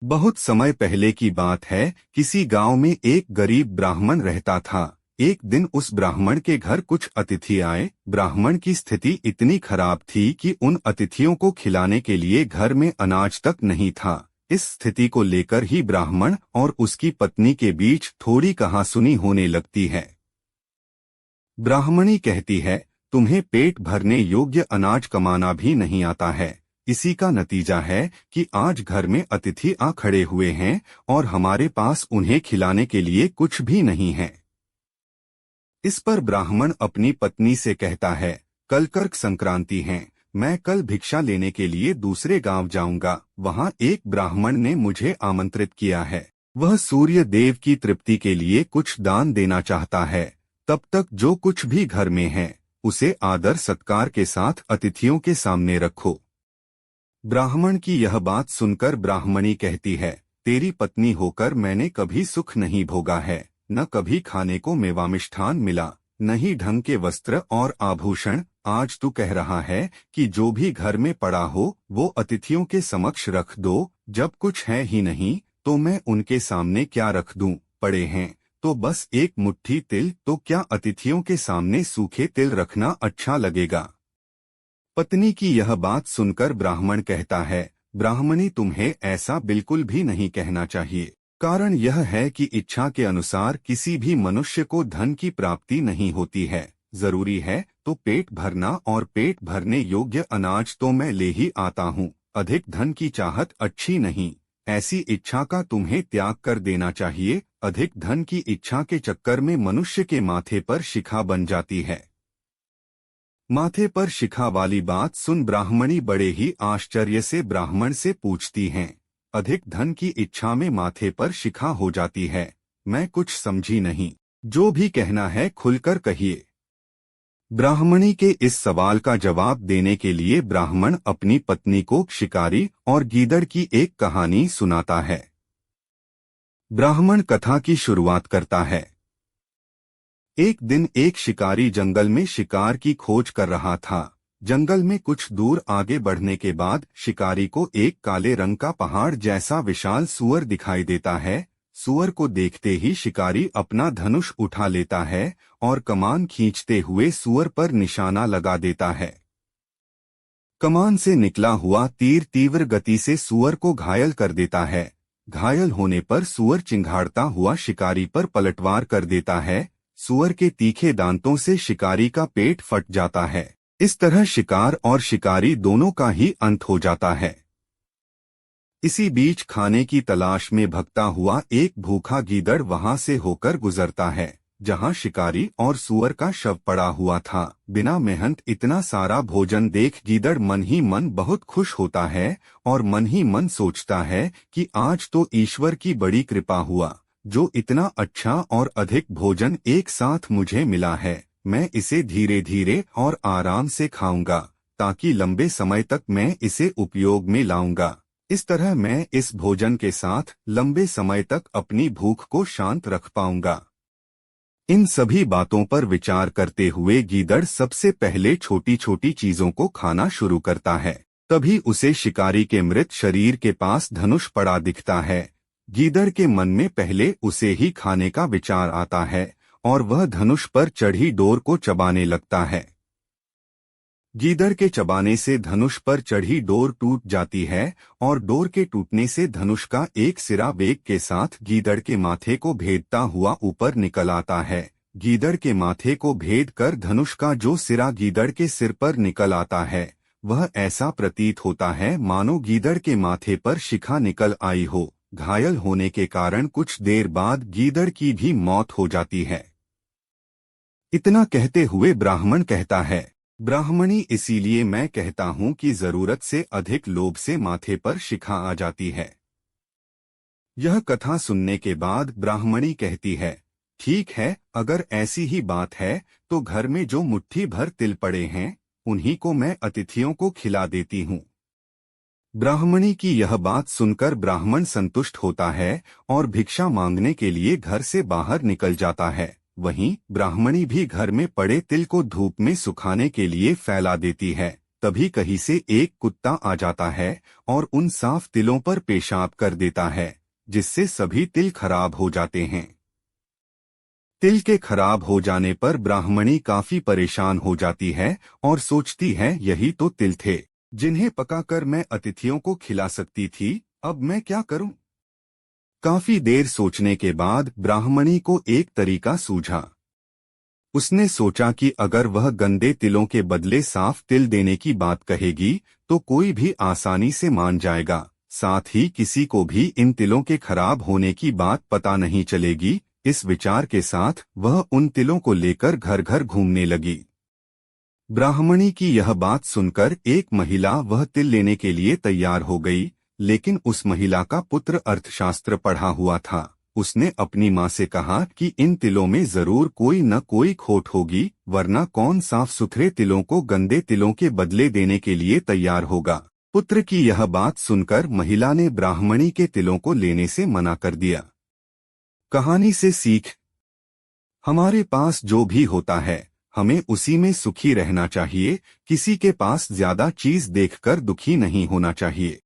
बहुत समय पहले की बात है। किसी गांव में एक गरीब ब्राह्मण रहता था। एक दिन उस ब्राह्मण के घर कुछ अतिथि आए। ब्राह्मण की स्थिति इतनी खराब थी कि उन अतिथियों को खिलाने के लिए घर में अनाज तक नहीं था। इस स्थिति को लेकर ही ब्राह्मण और उसकी पत्नी के बीच थोड़ी कहासुनी होने लगती है। ब्राह्मणी कहती है, तुम्हें पेट भरने योग्य अनाज कमाना भी नहीं आता है। इसी का नतीजा है कि आज घर में अतिथि आ खड़े हुए हैं और हमारे पास उन्हें खिलाने के लिए कुछ भी नहीं है। इस पर ब्राह्मण अपनी पत्नी से कहता है, कल कर्क संक्रांति है, मैं कल भिक्षा लेने के लिए दूसरे गांव जाऊंगा। वहां एक ब्राह्मण ने मुझे आमंत्रित किया है। वह सूर्य देव की तृप्ति के लिए कुछ दान देना चाहता है। तब तक जो कुछ भी घर में है उसे आदर सत्कार के साथ अतिथियों के सामने रखो। ब्राह्मण की यह बात सुनकर ब्राह्मणी कहती है, तेरी पत्नी होकर मैंने कभी सुख नहीं भोगा है। न कभी खाने को मेवा मिष्ठान मिला, न ही ढंग के वस्त्र और आभूषण। आज तू कह रहा है कि जो भी घर में पड़ा हो वो अतिथियों के समक्ष रख दो। जब कुछ है ही नहीं तो मैं उनके सामने क्या रख दूं? पड़े हैं तो बस एक मुट्ठी तिल, तो क्या अतिथियों के सामने सूखे तिल रखना अच्छा लगेगा? पत्नी की यह बात सुनकर ब्राह्मण कहता है, ब्राह्मणी, तुम्हें ऐसा बिल्कुल भी नहीं कहना चाहिए। कारण यह है कि इच्छा के अनुसार किसी भी मनुष्य को धन की प्राप्ति नहीं होती है। जरूरी है तो पेट भरना, और पेट भरने योग्य अनाज तो मैं ले ही आता हूँ। अधिक धन की चाहत अच्छी नहीं। ऐसी इच्छा का तुम्हें त्याग कर देना चाहिए। अधिक धन की इच्छा के चक्कर में मनुष्य के माथे पर शिखा बन जाती है। माथे पर शिखा वाली बात सुन ब्राह्मणी बड़े ही आश्चर्य से ब्राह्मण से पूछती हैं, अधिक धन की इच्छा में माथे पर शिखा हो जाती है? मैं कुछ समझी नहीं। जो भी कहना है खुलकर कहिए। ब्राह्मणी के इस सवाल का जवाब देने के लिए ब्राह्मण अपनी पत्नी को शिकारी और गीदड़ की एक कहानी सुनाता है। ब्राह्मण कथा की शुरुआत करता है। एक दिन एक शिकारी जंगल में शिकार की खोज कर रहा था। जंगल में कुछ दूर आगे बढ़ने के बाद शिकारी को एक काले रंग का पहाड़ जैसा विशाल सूअर दिखाई देता है। सूअर को देखते ही शिकारी अपना धनुष उठा लेता है और कमान खींचते हुए सूअर पर निशाना लगा देता है। कमान से निकला हुआ तीर तीव्र गति से सूअर को घायल कर देता है। घायल होने पर सूअर चिंघाड़ता हुआ शिकारी पर पलटवार कर देता है। सूअर के तीखे दांतों से शिकारी का पेट फट जाता है। इस तरह शिकार और शिकारी दोनों का ही अंत हो जाता है। इसी बीच खाने की तलाश में भगता हुआ एक भूखा गीदड़ वहां से होकर गुजरता है, जहां शिकारी और सूअर का शव पड़ा हुआ था। बिना मेहनत इतना सारा भोजन देख गीदड़ मन ही मन बहुत खुश होता है और मन ही मन सोचता है कि आज तो ईश्वर की बड़ी कृपा हुआ, जो इतना अच्छा और अधिक भोजन एक साथ मुझे मिला है। मैं इसे धीरे धीरे और आराम से खाऊंगा, ताकि लंबे समय तक मैं इसे उपयोग में लाऊंगा। इस तरह मैं इस भोजन के साथ लंबे समय तक अपनी भूख को शांत रख पाऊंगा। इन सभी बातों पर विचार करते हुए गीदड़ सबसे पहले छोटी छोटी चीजों को खाना शुरू करता है। तभी उसे शिकारी के मृत शरीर के पास धनुष पड़ा दिखता है। गीदड़ के मन में पहले उसे ही खाने का विचार आता है और वह धनुष पर चढ़ी डोर को चबाने लगता है। गीदड़ के चबाने से धनुष पर चढ़ी डोर टूट जाती है और डोर के टूटने से धनुष का एक सिरा वेग के साथ गीदड़ के माथे को भेदता हुआ ऊपर निकल आता है। गीदड़ के माथे को भेद कर धनुष का जो सिरा गीदड़ के सिर पर निकल आता है, वह ऐसा प्रतीत होता है मानो गीदड़ के माथे पर शिखा निकल आई हो। घायल होने के कारण कुछ देर बाद गीदड़ की भी मौत हो जाती है। इतना कहते हुए ब्राह्मण कहता है, ब्राह्मणी, इसीलिए मैं कहता हूँ कि जरूरत से अधिक लोभ से माथे पर शिखा आ जाती है। यह कथा सुनने के बाद ब्राह्मणी कहती है, ठीक है, अगर ऐसी ही बात है तो घर में जो मुट्ठी भर तिल पड़े हैं उन्हीं को मैं अतिथियों को खिला देती हूँ। ब्राह्मणी की यह बात सुनकर ब्राह्मण संतुष्ट होता है और भिक्षा मांगने के लिए घर से बाहर निकल जाता है। वहीं ब्राह्मणी भी घर में पड़े तिल को धूप में सुखाने के लिए फैला देती है। तभी कहीं से एक कुत्ता आ जाता है और उन साफ तिलों पर पेशाब कर देता है, जिससे सभी तिल खराब हो जाते हैं। तिल के खराब हो जाने पर ब्राह्मणी काफी परेशान हो जाती है और सोचती है यही तो तिल थे जिन्हें पकाकर मैं अतिथियों को खिला सकती थी, अब मैं क्या करूं? काफी देर सोचने के बाद ब्राह्मणी को एक तरीका सूझा। उसने सोचा कि अगर वह गंदे तिलों के बदले साफ तिल देने की बात कहेगी तो कोई भी आसानी से मान जाएगा, साथ ही किसी को भी इन तिलों के खराब होने की बात पता नहीं चलेगी। इस विचार के साथ वह उन तिलों को लेकर घर घर घूमने लगी। ब्राह्मणी की यह बात सुनकर एक महिला वह तिल लेने के लिए तैयार हो गई, लेकिन उस महिला का पुत्र अर्थशास्त्र पढ़ा हुआ था। उसने अपनी माँ से कहा कि इन तिलों में जरूर कोई न कोई खोट होगी, वरना कौन साफ सुथरे तिलों को गंदे तिलों के बदले देने के लिए तैयार होगा। पुत्र की यह बात सुनकर महिला ने ब्राह्मणी के तिलों को लेने से मना कर दिया। कहानी से सीख: हमारे पास जो भी होता है हमें उसी में सुखी रहना चाहिए, किसी के पास ज्यादा चीज देखकर दुखी नहीं होना चाहिए।